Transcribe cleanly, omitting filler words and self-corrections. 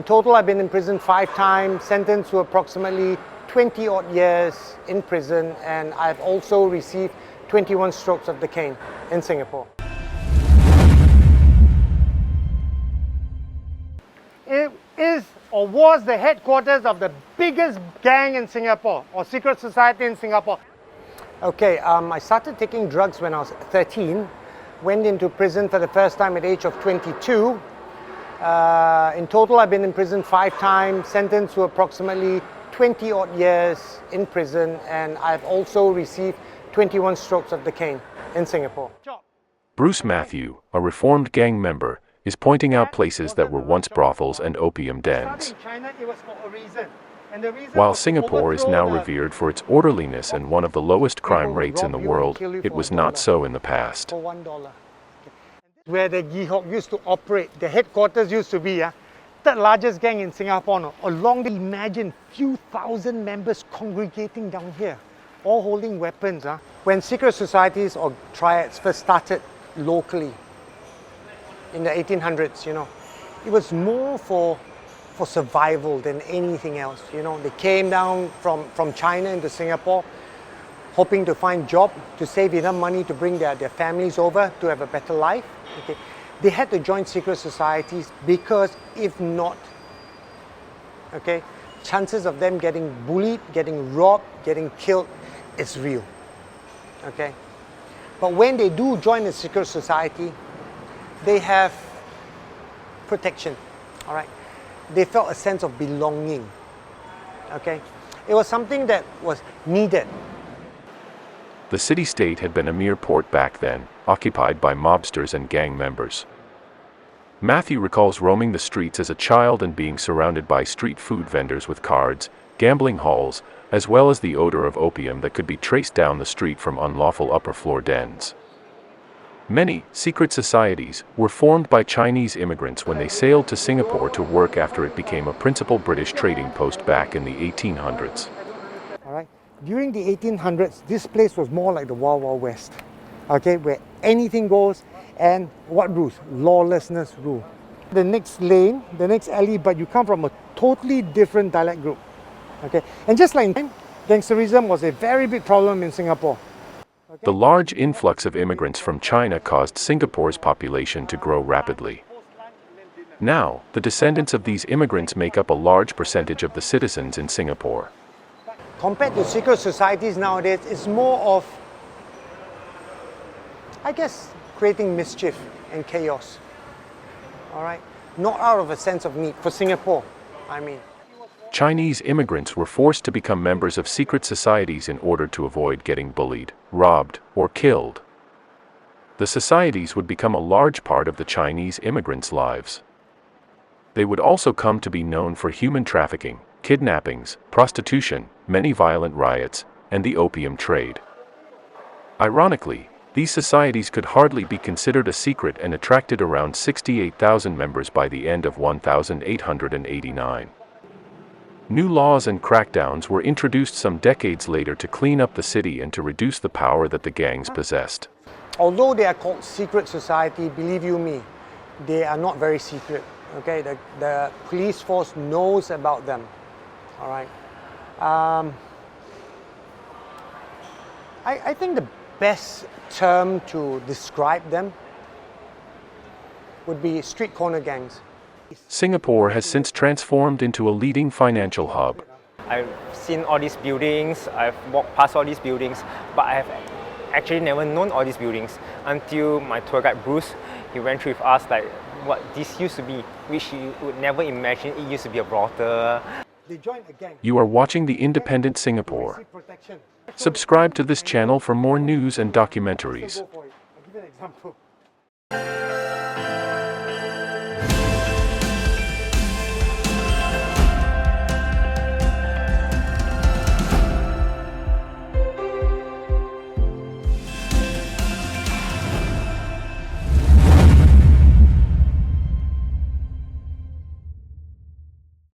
In total, I've been in prison 5 times, sentenced to approximately 20 odd years in prison, and I've also received 21 strokes of the cane in Singapore. It is or was the headquarters of the biggest gang in Singapore, or secret society in Singapore. Okay, I started taking drugs when I was 13, went into prison for the first time at the age of 22. In total, I've been in prison 5 times, sentenced to approximately 20 odd years in prison, and I've also received 21 strokes of the cane in Singapore. Bruce Matthew, a reformed gang member, is pointing out places that were once brothels and opium dens. While Singapore is now revered for its orderliness and one of the lowest crime rates in the world, it was not so in the past. Where the Gihok used to operate, the headquarters used to be, third largest gang in Singapore. No? Along the imagine few thousand members congregating down here, all holding weapons. When secret societies or triads first started locally in the 1800s, it was more for survival than anything else. They came down from China into Singapore, hoping to find job, to save enough money to bring their families over to have a better life. Okay. They had to join secret societies because if not, chances of them getting bullied, getting robbed, getting killed is real. Okay. But when they do join a secret society, they have protection. All right. They felt a sense of belonging. Okay. It was something that was needed. The city-state had been a mere port back then, occupied by mobsters and gang members. Matthew recalls roaming the streets as a child and being surrounded by street food vendors with cards, gambling halls, as well as the odor of opium that could be traced down the street from unlawful upper-floor dens. Many secret societies were formed by Chinese immigrants when they sailed to Singapore to work after it became a principal British trading post back in the 1800s. All right. During the 1800s, this place was more like the Wild Wild West, where anything goes, and what rules? Lawlessness rule. The next lane, the next alley, but you come from a totally different dialect group. And just like gangsterism was a very big problem in Singapore. The large influx of immigrants from China caused Singapore's population to grow rapidly. Now, the descendants of these immigrants make up a large percentage of the citizens in Singapore. Compared to secret societies nowadays, it's more of, creating mischief and chaos. All right? Not out of a sense of need, for Singapore, I mean. Chinese immigrants were forced to become members of secret societies in order to avoid getting bullied, robbed, or killed. The societies would become a large part of the Chinese immigrants' lives. They would also come to be known for human trafficking, kidnappings, prostitution, many violent riots, and the opium trade. Ironically, these societies could hardly be considered a secret and attracted around 68,000 members by the end of 1889. New laws and crackdowns were introduced some decades later to clean up the city and to reduce the power that the gangs possessed. Although they are called secret society, believe you me, they are not very secret. The police force knows about them. All right. I think the best term to describe them would be street corner gangs. Singapore has since transformed into a leading financial hub. I've seen all these buildings, I've walked past all these buildings, but I have actually never known all these buildings until my tour guide Bruce, he went through with us like what this used to be, which you would never imagine it used to be a brothel. You are watching The Independent Singapore. Subscribe to this channel for more news and documentaries.